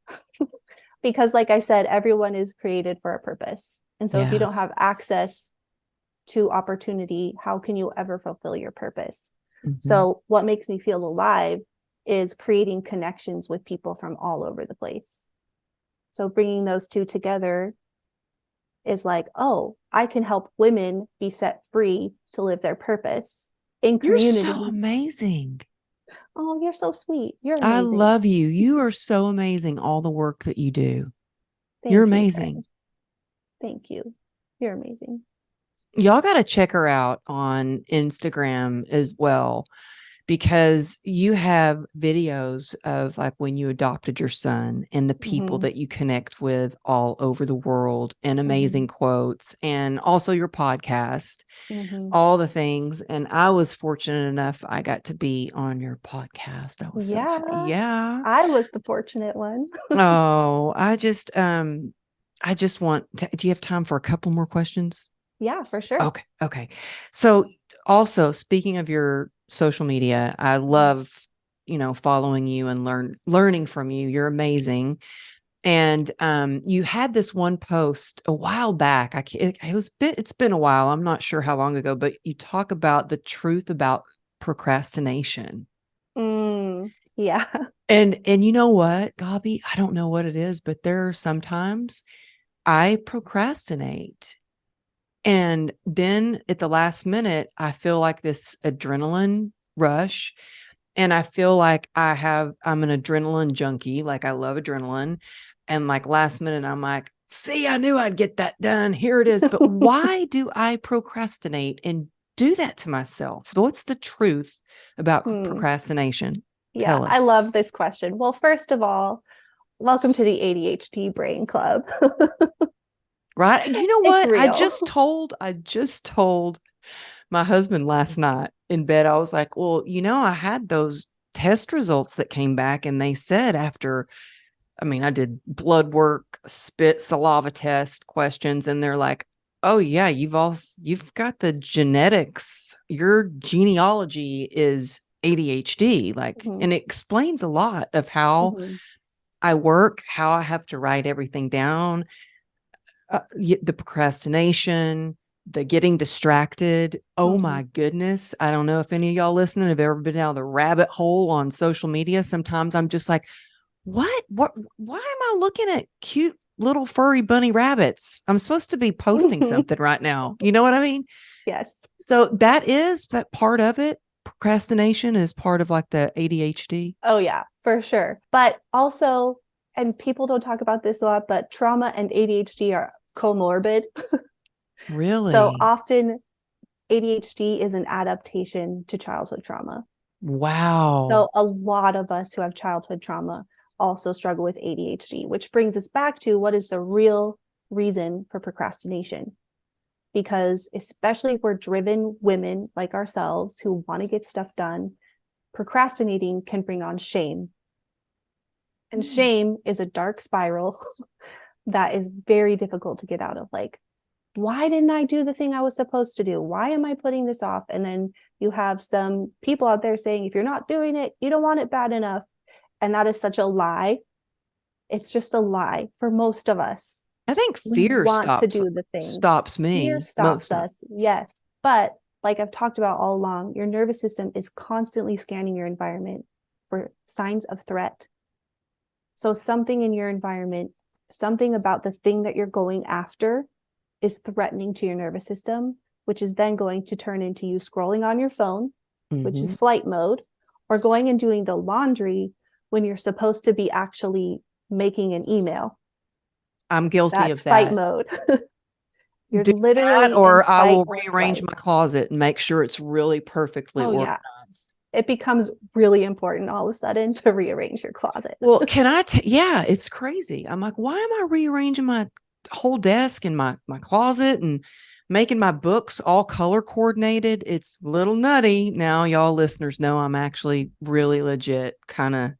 because, like I said, everyone is created for a purpose. And so if you Yeah. don't have access to opportunity, how can you ever fulfill your purpose? Mhm. So, what makes me feel alive is creating connections with people from all over the place. So, bringing those two together is like, oh, I can help women be set free to live their purpose in You're so community. amazing. Oh, you're so sweet. You're I amazing. love you. You are so amazing, all the work that you do. You're Thank you, amazing. friend. Thank you. You're amazing. Y'all got to check her out on Instagram as well, because you have videos of like when you adopted your son and the people Mm-hmm. that you connect with all over the world and Mm-hmm. amazing quotes and also your podcast, Mm-hmm. all the things. And I was fortunate enough, I got to be on your podcast. I was so happy. Yeah, Yeah. I was the fortunate one. Oh, I just want to, do you have time for a couple more questions? Yeah, for sure. Okay. Okay. So also speaking of your social media, I love, following you and learning from you. You're amazing. And you had this one post a while back. It's been a while. I'm not sure how long ago, but you talk about the truth about procrastination. Yeah. And you know what, Gabi? I don't know what it is, but there are sometimes I procrastinate. And then at the last minute, I feel like this adrenaline rush. And I feel like I'm an adrenaline junkie. Like I love adrenaline. And like last minute, I'm like, see, I knew I'd get that done. Here it is. But why do I procrastinate and do that to myself? What's the truth about Hmm. procrastination? Yeah, Tell I us. love this question. Well, first of all, welcome to the ADHD Brain Club. Right. You know It's what? real. I just told my husband last night in bed. I was like, well, I had those test results that came back and they said after, I mean, I did blood work, spit, saliva test questions, and they're like, oh yeah, you've got the genetics. Your genealogy is ADHD. Like, Mhm. and it explains a lot of how Mhm. I work, how I have to write everything down, the procrastination, the getting distracted. Oh Mhm. my goodness. I don't know if any of y'all listening have ever been down the rabbit hole on social media. Sometimes I'm just like, what, why am I looking at cute little furry bunny rabbits? I'm supposed to be posting something right now. You know what I mean? Yes. So that is part of it. Procrastination is part of like the ADHD. Oh, yeah, for sure. But also, and people don't talk about this a lot, but trauma and ADHD are comorbid. So Really? often ADHD is an adaptation to childhood trauma. Wow. So a lot of us who have childhood trauma also struggle with ADHD, which brings us back to what is the real reason for procrastination. Because especially if we're driven women like ourselves who want to get stuff done, procrastinating can bring on shame. And shame is a dark spiral that is very difficult to get out of. Like, why didn't I do the thing I was supposed to do? Why am I putting this off? And then you have some people out there saying, if you're not doing it, you don't want it bad enough. And that is such a lie. It's just a lie for most of us. I think We fear want to stops do the thing. stops Fear me stops most of. us, yes. But like I've talked about all along, your nervous system is constantly scanning your environment for signs of threat. So something in your environment, something about the thing that you're going after is threatening to your nervous system, which is then going to turn into you scrolling on your phone, which is flight mode, or going and doing the laundry when you're supposed to be actually making an email. I'm guilty That's of fight that. mode. You're Do that, literally in or I fight will or rearrange flight. my closet and make sure it's really perfectly Oh, yeah. organized. It becomes really important all of a sudden to rearrange your closet. Well, yeah, it's crazy. I'm like, why am I rearranging my whole desk and my closet and making my books all color coordinated? It's a little nutty. Now, y'all listeners know I'm actually really legit kind of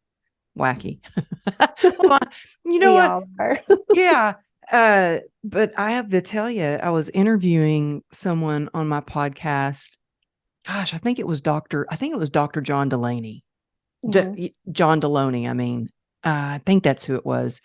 wacky. Well, you know We what? all are. Yeah. But I have to tell you, I was interviewing someone on my podcast. Gosh, I think it was Dr. John Delaney. Mhm. John Deloney, I mean. I think that's who it was.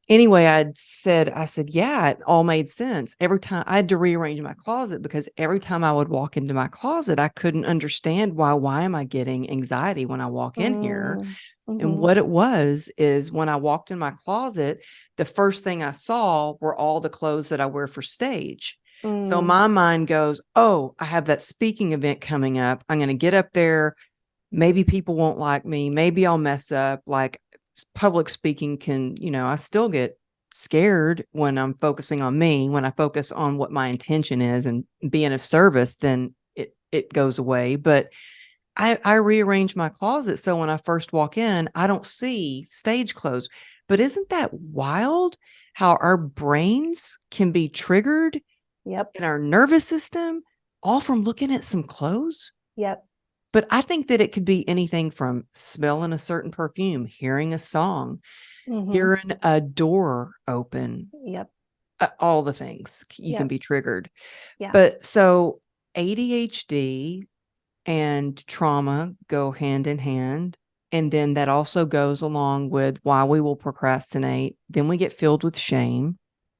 Anyway, I said, yeah, it all made sense. Every time I had to rearrange my closet because every time I would walk into my closet, I couldn't understand why am I getting anxiety when I walk in here? Mm. And Mhm. what it was is when I walked in my closet, the first thing I saw were all the clothes that I wear for stage. So Mm. my mind goes, oh, I have that speaking event coming up. I'm going to get up there. Maybe people won't like me. Maybe I'll mess up. Like public speaking can, I still get scared when I'm focusing on me. When I focus on what my intention is and being of service, then it goes away. But I rearrange my closet so when I first walk in, I don't see stage clothes. But isn't that wild how our brains can be triggered Yep. in our nervous system all from looking at some clothes? Yep. But I think that it could be anything from smelling a certain perfume, hearing a song, Mhm. hearing a door open, Yep. all the things you can Yep. be triggered. Yeah. But so ADHD and trauma go hand in hand. And then that also goes along with why we will procrastinate. Then we get filled with shame.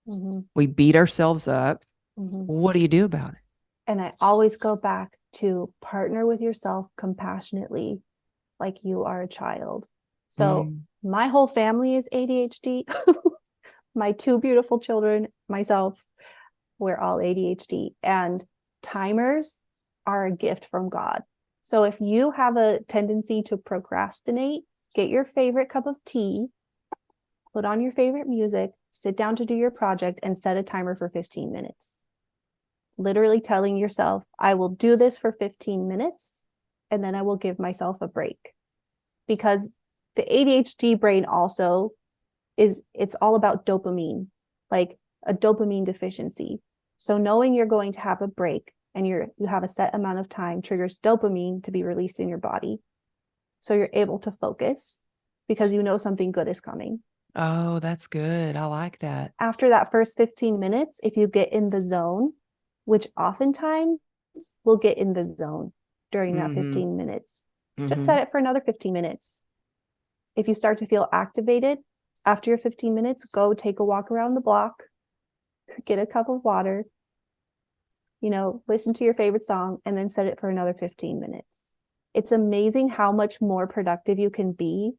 Mhm. We beat ourselves up. Mhm. What do you do about it? And I always go back to partner with yourself compassionately, like you are a child. So Mm. my whole family is ADHD. My two beautiful children, myself, we're all ADHD. And timers are a gift from God. So if you have a tendency to procrastinate, get your favorite cup of tea, put on your favorite music, sit down to do your project, and set a timer for 15 minutes. Literally telling yourself, I will do this for 15 minutes and then I will give myself a break. Because the ADHD brain also it's all about dopamine, like a dopamine deficiency. So knowing you're going to have a break and you have a set amount of time triggers dopamine to be released in your body. So you're able to focus because you know something good is coming. Oh, that's good. I like that. After that first 15 minutes, if you get in the zone, which oftentimes will get in the zone during that Mm-hmm. 15 minutes, just Mm-hmm. set it for another 15 minutes. If you start to feel activated after your 15 minutes, go take a walk around the block, get a cup of water, listen to your favorite song and then set it for another 15 minutes. It's amazing how much more productive you can be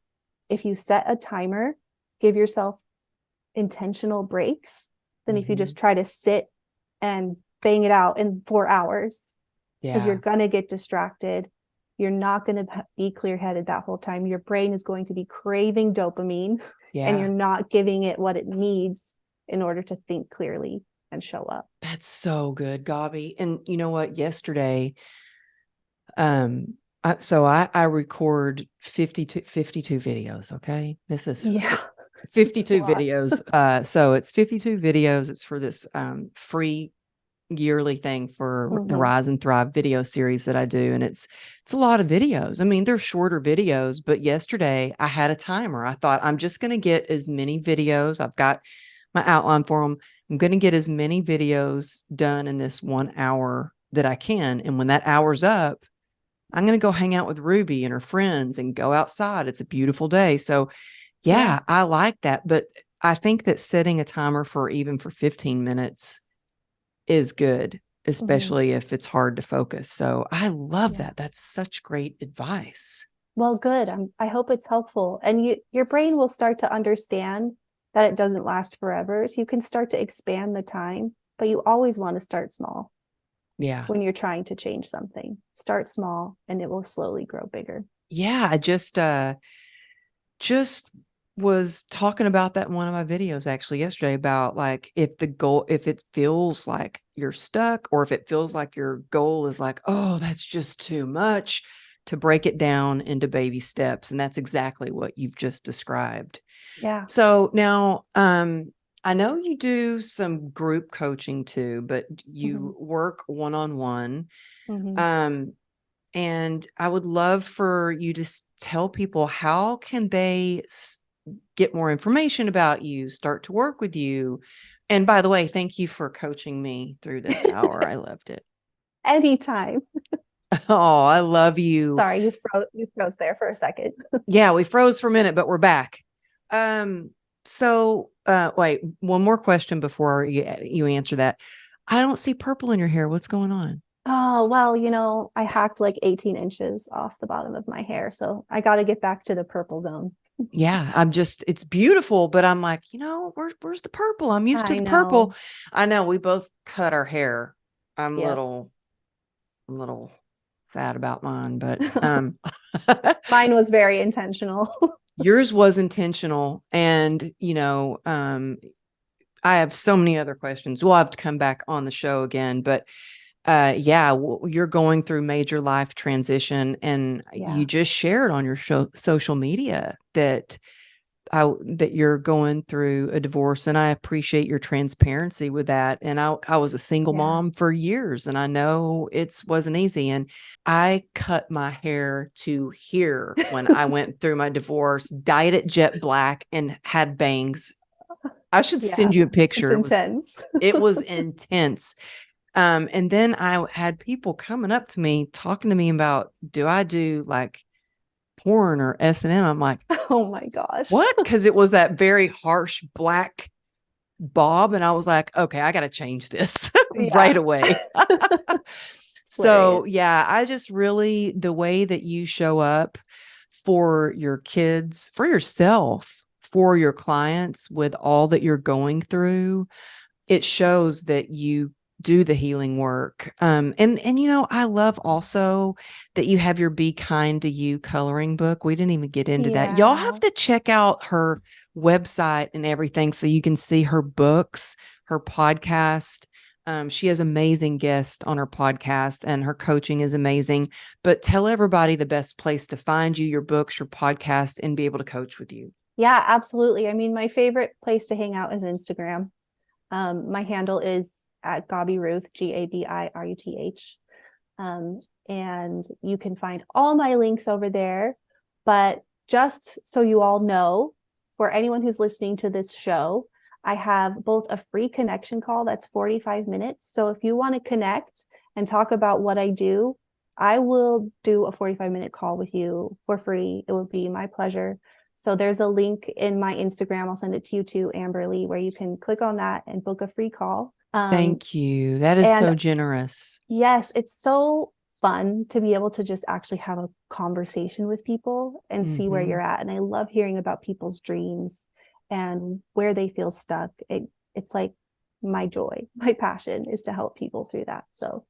if you set a timer, give yourself intentional breaks, than if you just try to sit and bang it out in 4 hours, because you're going to get distracted. You're not going to be clear-headed that whole time. Your brain is going to be craving dopamine, and you're not giving it what it needs in order to think clearly and show up. That's so good, Gabi. And you know what? Yesterday, I record 52 videos. Okay. This is 52 videos. So it's 52 videos. It's for this free yearly thing for the Rise and Thrive video series that I do. And it's a lot of videos. I mean, they're shorter videos, but yesterday I had a timer. I thought, I'm just going to get as many videos. I've got my outline for them. I'm going to get as many videos done in this 1 hour that I can. And when that hour's up, I'm going to go hang out with Ruby and her friends and go outside. It's a beautiful day. So yeah, I like that. But I think that setting a timer for 15 minutes is good, especially if it's hard to focus. So I love that. That's such great advice. Well, good. I hope it's helpful. And your brain will start to understand that it doesn't last forever. So you can start to expand the time, but you always want to start small. Yeah. When you're trying to change something, start small and it will slowly grow bigger. Yeah. I just was talking about that in one of my videos actually yesterday, about like, if it feels like you're stuck, or if it feels like your goal is like, oh, that's just too much, to break it down into baby steps. And that's exactly what you've just described. Yeah. So now, I know you do some group coaching too, but you work one-on-one. And I would love for you to tell people, how can they get more information about you, start to work with you? And by the way, thank you for coaching me through this hour. I loved it. Anytime. Oh, I love you. Sorry, you froze there for a second. Yeah, we froze for a minute, but we're back. So wait, one more question before you answer that. I don't see purple in your hair. What's going on? Oh, well, I hacked like 18 inches off the bottom of my hair. So I got to get back to the purple zone. Yeah, it's beautiful, but I'm like, where's the purple? I'm used to the purple. I know we both cut our hair. I'm a little sad about mine, but mine was very intentional. Yours was intentional. And I have so many other questions. We'll have to come back on the show again, but you're going through major life transition, and you just shared on your social media that you're going through a divorce, and I appreciate your transparency with that. And I was a single mom for years, and I know it wasn't easy. And I cut my hair to here when I went through my divorce, dyed it jet black, and had bangs. I should send you a picture. It's intense. It was intense. And then I had people coming up to me, talking to me about, do I do like porn or S&M? I'm like, oh my gosh. What? Because it was that very harsh black bob. And I was like, okay, I got to change this right away. So yeah, I just really, the way that you show up for your kids, for yourself, for your clients, with all that you're going through, it shows that you do the healing work. And I love also that you have your Be Kind to You coloring book. We didn't even get into that. Y'all have to check out her website and everything so you can see her books, her podcast. She has amazing guests on her podcast, and her coaching is amazing. But tell everybody the best place to find you, your books, your podcast, and be able to coach with you. Yeah, absolutely. I mean, my favorite place to hang out is Instagram. My handle is at Gabi Ruth, GABIRUTH. And you can find all my links over there. But just so you all know, for anyone who's listening to this show, I have both a free connection call that's 45 minutes. So if you want to connect and talk about what I do, I will do a 45-minute call with you for free. It would be my pleasure. So there's a link in my Instagram. I'll send it to you too, Amberly, where you can click on that and book a free call. Thank you. That is And so generous. yes, it's so fun to be able to just actually have a conversation with people and see where Mm-hmm. you're at. And I love hearing about people's dreams and where they feel stuck. It's like my joy, my passion is to help people through that. So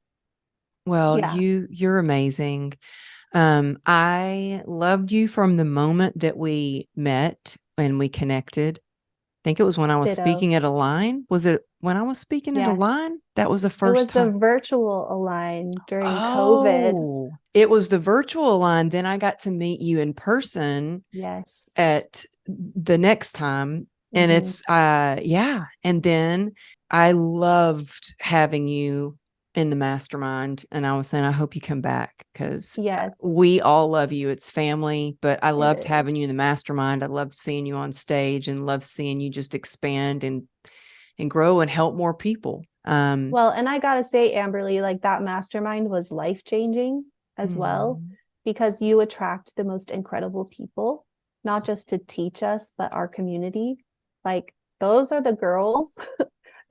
Well, yeah, you're amazing. I loved you from the moment that we met and we connected. I think it was when I was ditto. speaking at a line. Was it when I was speaking at a Yes. line? That was the It first was the time. virtual Align during COVID. Oh, it was the virtual line. Then I got to meet you in person Yes. at the next time. And Mm-hmm. it's yeah. And then I loved having you in the mastermind. And I was saying, I hope you come back because Yes, we all love you. It's family, but I it loved is. having you in the mastermind. I loved seeing you on stage and loved seeing you just expand and grow and help more people. Well, and I gotta say, Amberly, like that mastermind was life changing as well, Mm. because you attract the most incredible people, not just to teach us, but our community. Like those are the girls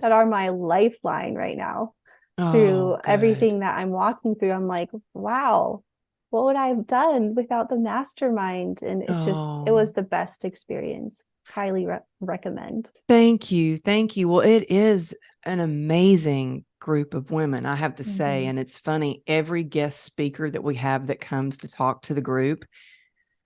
that are my lifeline right now Oh, through good. everything that I'm walking through. I'm like, wow, what would I have done without the mastermind? And it Oh, was the best experience. Highly recommend. thank you. Thank you. Well, it is an amazing group of women, I have to say. Mm-hmm. And it's funny, every guest speaker that we have that comes to talk to the group,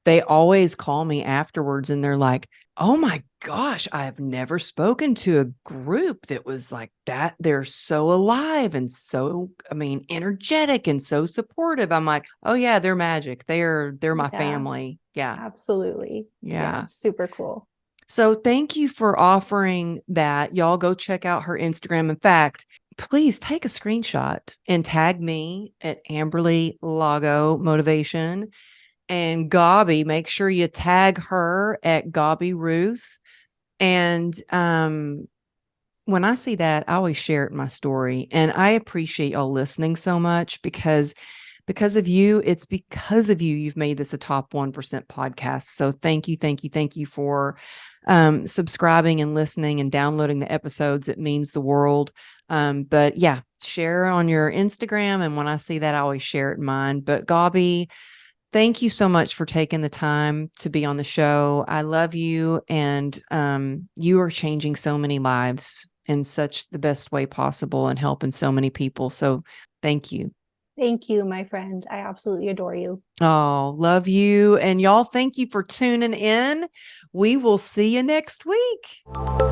they always call me afterwards and they're like, oh my gosh, I've never spoken to a group that was like that. They're so alive and so, I mean, energetic and so supportive. I'm like, oh yeah, they're magic. They're my Yeah, family. Yeah. absolutely. Yeah, Yeah. it's super cool. So thank you for offering that. Y'all go check out her Instagram. In fact, please take a screenshot and tag me at Amberly Lago Motivation. And Gabi, make sure you tag her at Gabi Ruth. And when I see that, I always share it in my story. And I appreciate y'all listening so much because of you, it's because of you, you've made this a top 1% podcast. So thank you, thank you, thank you for subscribing and listening and downloading the episodes. It means the world. But yeah, share on your Instagram. And when I see that, I always share it in mine. But Gabi, thank you so much for taking the time to be on the show. I love you. And you are changing so many lives in such the best way possible and helping so many people. So thank you. Thank you, my friend. I absolutely adore you. Oh, love you. And y'all, thank you for tuning in. We will see you next week.